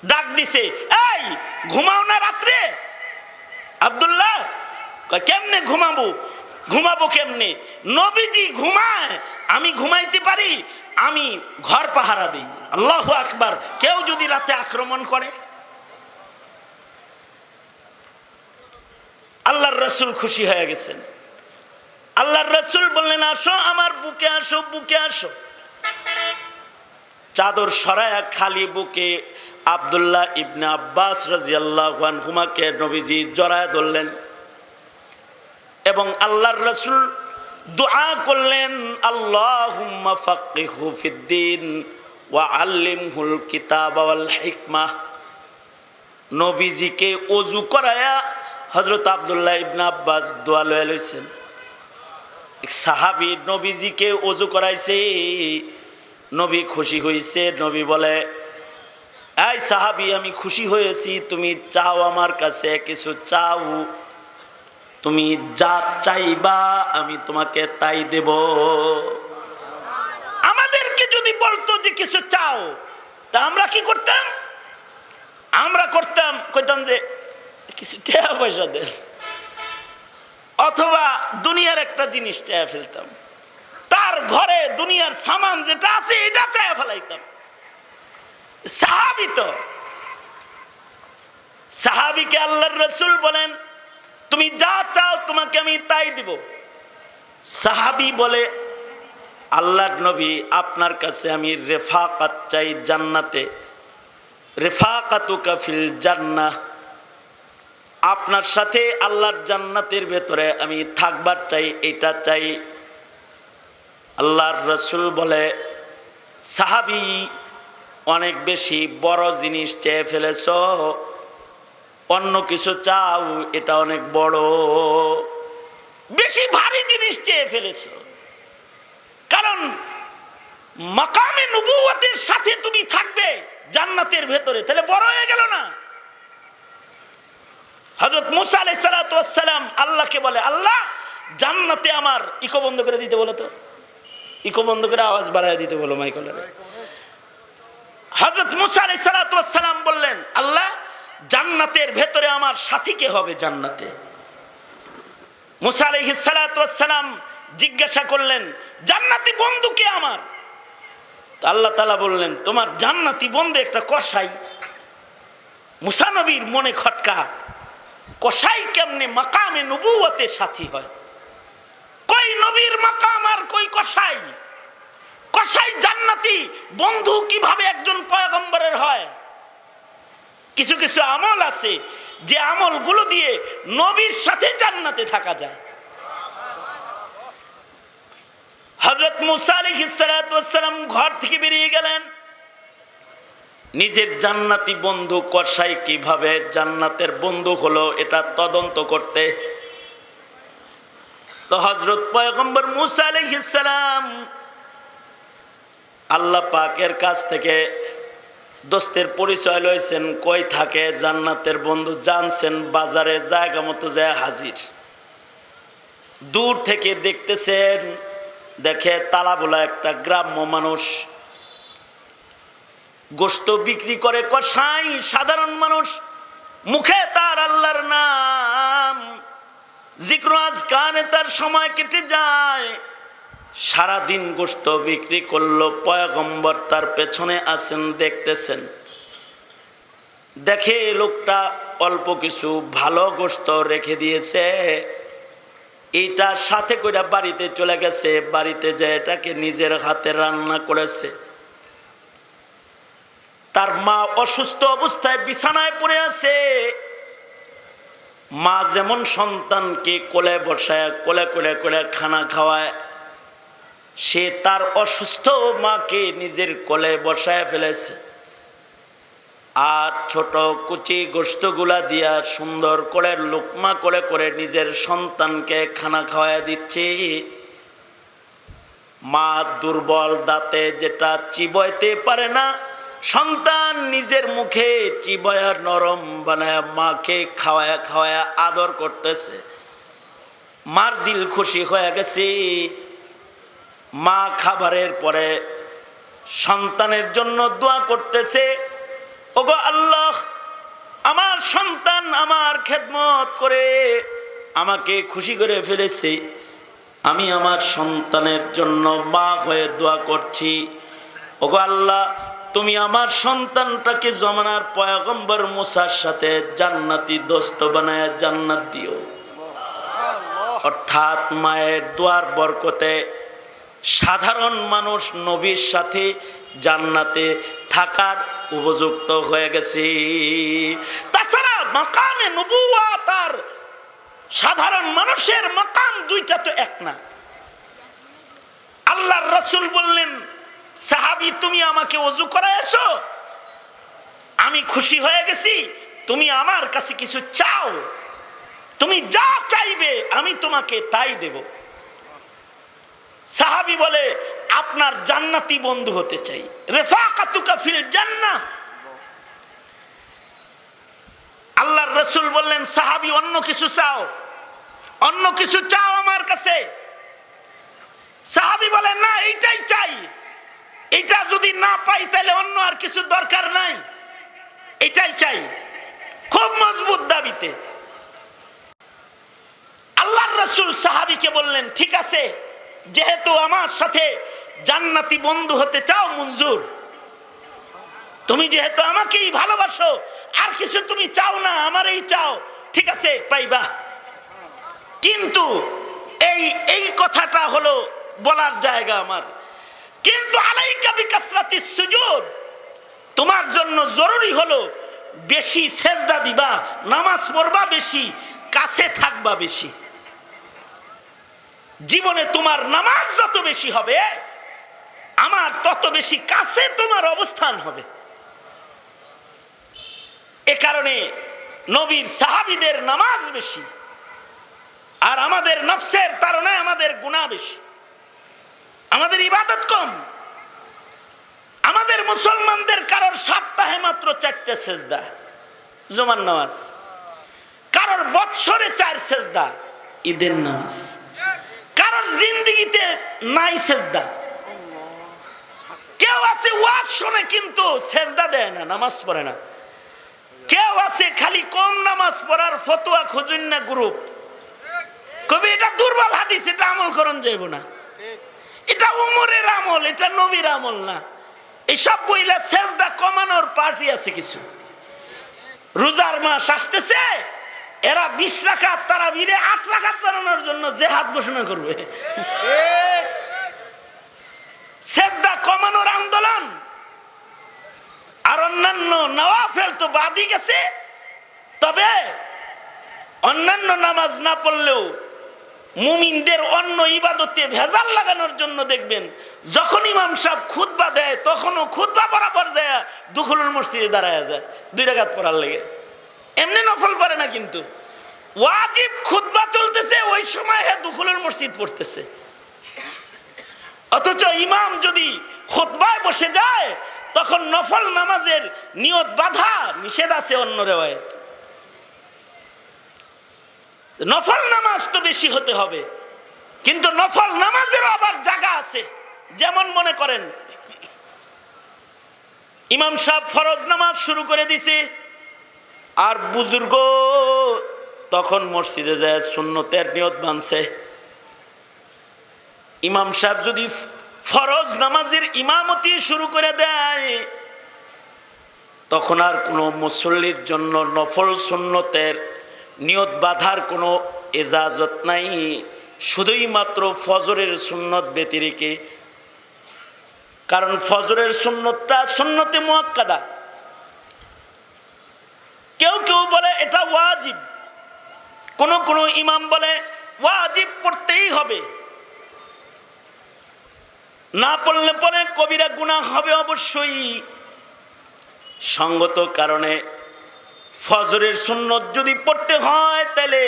ডাক দিছে, এই ঘুমাও না রাত্রে? আব্দুল্লাহ কয় কেমনে ঘুমাবো? ঘুমাবো কেমনে? নবীজি ঘুমায়, আমি ঘুমাইতে পারি, আমি ঘর পাহারা দিই। আল্লাহু আকবার। কেউ যদি রাতে আক্রমণ করে, আল্লাহর রাসূল খুশি হয়ে গেছেন। আল্লাহর রাসূল বললেন, আসো আমার বুকে আসো, বুকে আসো। চাদর সরায়া খালি বুকে আব্দুল্লাহ ইবনে আব্বাস রাদিয়াল্লাহু আনহুমাকে নবীজি জড়ায় ধরলেন এবং আল্লাহর রাসূল দোয়া করলেন, আল্লাহুম্মা ফাক্কিহু ফিদ্দীন ওয়া আল্লিমহুল কিতাব ওয়াল হিকমাহ। নবীজিকে ওযু করায়া হযরত আব্দুল্লাহ ইবনে আব্বাস দোয়া লয়ে লইছেন। সাহাবী নবীজিকে ওযু করাইছে, নবী খুশি হয়েছে। নবী বলে, এই সাহাবী আমি খুশি হয়েছি, তুমি চাও আমার কাছে কিছু চাও, তুমি যা চাইবা আমি তোমাকে তাই দেব। আমাদেরকে যদি বলতো যে কিছু চাও, তা আমরা কি করতাম? আমরা কইতাম যে কিছু টাকা পয়সা দেন, অথবা দুনিয়ার একটা জিনিস চাইয়া ফেলতাম, তার ঘরে দুনিয়ার সামান যেটা আছে এটা চাইয়া ফেলাইতাম। সাহাবী তো, সাহাবীকে আল্লাহর রাসূল বলেন, তুমি যা চাও তোমাকে আমি তাই দিব। সাহাবী বলে, আল্লাহর নবী আপনার কাছে আমি রেফাকাত চাই জান্নাতে, রেফাকাতুকা ফিল জান্নাহ, আপনার সাথে আল্লাহর জান্নাতের ভেতরে আমি থাকবার চাই, এটা চাই। আল্লাহর রাসূল বলে, সাহাবী অনেক বেশি বড় জিনিস চেয়ে ফেলেছ, অন্য কিছু চাও, এটা অনেক বড়, বেশি ভারী জিনিস চেয়ে ফেলেছ। কারণ মাকামে নবুয়তের সাথে তুমি থাকবে জান্নাতের ভেতরে, তাহলে বড় হয়ে গেল না? হযরত মুসা আলাইহিস সালাতু ওয়াস সালাম আল্লাহকে বলে, আল্লাহ জান্নাতে আমার ইকো বন্ধ করে দিতে বলো তো, ইকো বন্ধ করে আওয়াজ বাড়ায় দিতে বলো মাইকলারে। হযরত মুসা আলাইহিস সালাতু ওয়াস সালাম বললেন, আল্লাহ জান্নাতের ভেতরে আমার সাথী কে হবে জান্নাতে? মুসা আলাইহিস সালাতু ওয়াস সালাম জিজ্ঞাসা করলেন, জান্নাতি বন্ধু কে আমার? তো আল্লাহ তাআলা বললেন, তোমার জান্নাতি বন্ধু একটা কসাই। মুসা নবীর মনে খটকা, কসাই কেমনে মাকামে নবুয়তের সাথী হয়? কই নবীর মাকাম আর কই কসাই? কসাই জান্নাতি, বন্ধু কিভাবে একজন পয়গম্বরের হয়? কিছু কিছু আমল আছে যে আমলগুলো দিয়ে নবীর সাথে জান্নাতে থাকা যায়। হযরত মুসা আলাইহিস সালাতু ওয়াস সালাম ঘর থেকে বেরিয়ে গেলেন, নিজের জান্নাতি বন্ধু কসাই কিভাবে জান্নাতের বন্ধু হলো এটা তদন্ত করতে। তো হযরত পয়গম্বর মুসা আলাইহিস সালাম আল্লাহ পাকের কাছ থেকে দোস্তের পরিচয় লইছেন, কই থাকে জান্নাতের বন্ধু জানছেন, বাজারে জায়গা মতো যায় হাজির। দূর থেকে দেখতেছেন, দেখে তালাবোলা একটা গ্রাম্য মানুষ গোশত বিক্রি করে, কসাই সাধারণ মানুষ, মুখে তার আল্লাহর নাম, জিক্র আজকারে তার সময় কেটে যায়, সারাদিন গোশত বিক্রি করলো। পয়গম্বর তার পেছনে আছেন, দেখতেছেন, দেখে লোকটা অল্প কিছু ভালো গোশত রেখে দিয়েছে, এইটা সাথে কইরা বাড়িতে চলে গেছে, বাড়িতে যায় এটাকে নিজের হাতে রান্না করেছে। তার মা অসুস্থ অবস্থায় বিছানায় পড়ে আছে। মা যেমন সন্তানকে কোলে বসায় কোলে কোলে করে খানা খাওয়ায়, সে তার অসুস্থ মাকে নিজের কোলে বসায় ফেলেছে আর ছোট কুচি গোশতগুলা দিয়া সুন্দর করে লুকমা করে করে নিজের সন্তানকে খানা খাওয়ায় দিচ্ছে। মা দুর্বল, দাঁতে যেটা চিবাইতে পারে না, সন্তান নিজের মুখে চিবায়া নরম বানায় মাকে খাওয়ায়া খাওয়ায়া আদর করতেছে। মার দিল খুশি হয়ে গেছে। মা খাবারের পরে সন্তানের জন্য দোয়া করতেছে, ওগো আল্লাহ, আমার সন্তান আমার খেদমত করে আমাকে খুশি করে ফেলেছে, আমি আমার সন্তানের জন্য মা হয়ে দোয়া করছি। ওগো আল্লাহ, তুমি আমার সন্তানটাকে জমানার পয়গম্বর মুসার সাথে জান্নাতি দোস্ত বানায় জান্নাত দিও। অর্থাৎ মায়ের দোয়ার বরকতে সাধারণ মানুষ নবীর সাথে জান্নাতে থাকার উপযুক্ত হয়ে গেছে। তাছাড়া মাকামে নবুওয়াত আর সাধারণ মানুষের মাকাম দুইটা তো এক না। আল্লাহর রাসূল বললেন, সাহাবী তুমি আমাকে ওযু করায়ছো, আমি খুশি হয়ে গেছি, তুমি আমার কাছে কিছু চাও, তুমি যা চাইবে আমি তোমাকে তাই দেব। সাহাবী বলে, আপনার জান্নাতি বন্ধু হতে চাই, রেফাকাতুকা ফিল জান্নাহ। আল্লাহর রাসূল বললেন, সাহাবী অন্য কিছু চাও, অন্য কিছু চাও আমার কাছে। সাহাবী বলেন, না এইটাই চাই, এটা যদি না পাই তাহলে অন্য আর কিছু দরকার নাই, এটাই চাই। খুব মজবুত দাবিতে আল্লাহর রাসূল সাহাবীকে বললেন, ঠিক আছে, যেহেতু আমার সাথে জান্নাতি বন্ধু হতে চাও মঞ্জুর, তুমি যেহেতু আমাকেই ভালোবাসো, আর কিছু তুমি চাও না, আমারই চাও, ঠিক আছে পাইবা। কিন্তু এই কথাটা হলো বলার জায়গা আমার, কিন্তু আলাইকা বিকাসরাতিস সুজুদ, তোমার জন্য জরুরি হলো বেশি সেজদা দিবা, নামাজ পড়বা বেশি, কাছে থাকবা বেশি। জীবনে তোমার নামাজ যত বেশি হবে, আমার তত বেশি কাছে তোমার অবস্থান হবে। এ কারণে নবীর সাহাবীদের নামাজ বেশি, আর আমাদের নফসের তাড়নায় আমাদের গুনাহ বেশি, আমাদের ইবাদত কম। আমাদের মুসলমানদের কারোর সপ্তাহে মাত্র 4টে সেজদা জুমার নামাজ, কারোর বৎসরে 4 সেজদা ঈদের নামাজ, কারোর জিন্দেগিতে নাই সেজদা। কেউ আছে ওয়াজ শুনে কিন্তু সেজদা দেয় না, নামাজ পড়ে না। কেউ আছে খালি কম নামাজ পড়ার ফতোয়া খুঁজুন না গ্রুপ, কবি এটা দুর্বল হাদিস, এটা আমল করন যাইব না, এটা উমরের আমল, এটা নবীর আমল না। এইসব বইলা সেজদা কমানোর পার্টি আছে কিছু। রোজার মাস আসতেছে, এরা 20 রাকাত তারাবিরে 8 রাকাত বানানোর জন্য জিহাদ ঘোষণা করবে। সেজদা কমানোর আন্দোলন। আর অন্যান্য নওয়াফিল তো বাদই গেছে, তবে অন্যান্য নামাজ না পড়লেও মুমিনদের অন্য ইবাদতে ভেজাল লাগানোর জন্য দেখবেন যখন ইমাম সাহেব খুতবা দেয় তখনও খুতবা বরাবর যায় দুখুলুল মসজিদে দাঁড়ায় যায় 2 রাকাত পড়ার লেগে। এমনি নফল পড়ে না, কিন্তু ওয়াজিব খুতবা চলতেছে ওই সময় দুখুলুল মসজিদ পড়তেছে। অথচ ইমাম যদি খুতবায় বসে যায় তখন নফল নামাজের নিয়ত বাধা, নিষেধ আছে অন্য রিওয়ায়াত। নফল নামাজ তো বেশি হতে হবে, কিন্তু নফল নামাজের আবার জায়গা আছে। যেমন মনে করেন ইমাম সাহেব ফরজ নামাজ শুরু করে দিছে, আর বুজুর্গ তখন মসজিদে যায় সুন্নতের নিয়ত বানছে। ইমাম সাহেব যদি ফরজ নামাজের ইমামতি শুরু করে দেয় তখন আর কোনো মুসল্লির জন্য নফল সুন্নতের নিয়ত বাঁধার কোনো এজাজত নাই, শুধুই মাত্র ফজরের সুন্নত ব্যতিরেকে। কারণ ফজরের সুন্নতটা সুন্নতে মুআক্কাদা। কেউ কেউ বলে এটা ওয়াজিব, কোন ইমাম বলে ওয়াজিব পড়তেই হবে। না পড়লে পরে কবিরা গুনাহ হবে অবশ্যই। সঙ্গত কারণে ফজরের সুন্নত যদি পড়তে হয়, তাহলে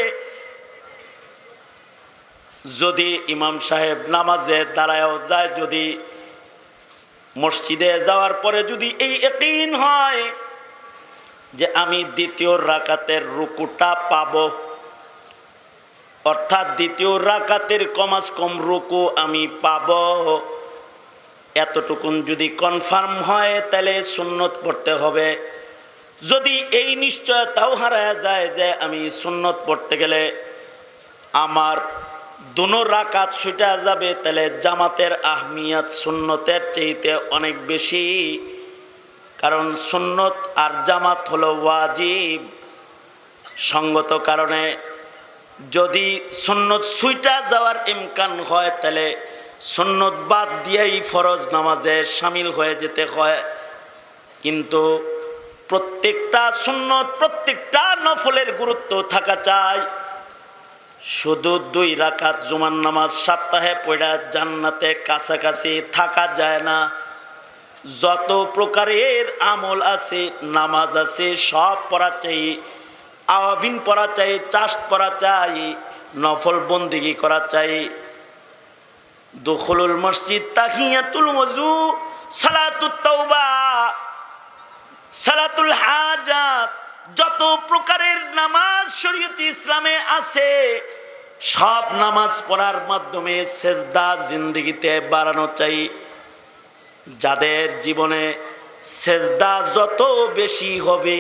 যদি ইমাম সাহেব নামাজে দাঁড়ায়ও যায়, যদি মসজিদে যাওয়ার পরে যদি এই ইয়াকিন হয় যে আমি দ্বিতীয় রাকাতের রুকুটা পাবো, অর্থাৎ দ্বিতীয় রাকাতের কমাস কম রুকু আমি পাবো, এতটুকুন যদি কনফার্ম হয় তাহলে সুন্নত পড়তে হবে। যদি এই নিশ্চয়তাও হারায় যায় যে আমি সুন্নত পড়তে গেলে আমার দুনো রাকাত ছুটে যাবে, তাহলে জামাতের আহমিয়াত সুন্নতের চাইতে অনেক বেশি। কারণ সুন্নত আর জামাত হলো ওয়াজিব। সঙ্গত কারণে যদি সুন্নত ছুটে যাওয়ার ইমকান হয়, তাহলে সুন্নত বাদ দিয়েই ফরজ নামাজে শামিল হয়ে যেতে হয়। কিন্তু প্রত্যেকটা সুন্নত, প্রত্যেকটা নফলের গুরুত্ব থাকা চাই। শুধু 2 রাকাত জুমার নামাজ সপ্তাহে পড়া জান্নাতে কাছাকাছি থাকা যায় না। যত প্রকারের আমল আছে, নামাজ আছে, সব পড়া চাই, আওয়াবিন পড়া চাই, চাষ পড়া চাই, নফল বন্দেগী করা চাই। দুখুলুল মসজিদ, তাহিয়াতুল ওযু, সালাতুত তাওবা, সালাতুল হাজাত, যত প্রকারের নামাজ শরীয়ত ইসলামে আছে, সব নামাজ পড়ার মাধ্যমে সেজদা জিন্দেগিতে বাড়ানো চাই। যাদের জীবনে সেজদা যত বেশি হবে,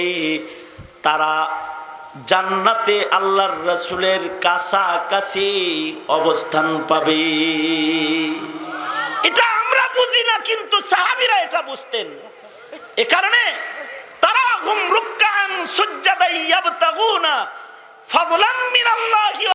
তারা জান্নাতে আল্লাহর রাসূলের কাছাকাছি অবস্থান পাবে। এটা আমরা বুঝি না, কিন্তু সাহাবীরা এটা বুঝতেন। এ কারণে তারা হুম রুকআন সুজদান ইয়াবতাগুনা ফাদলান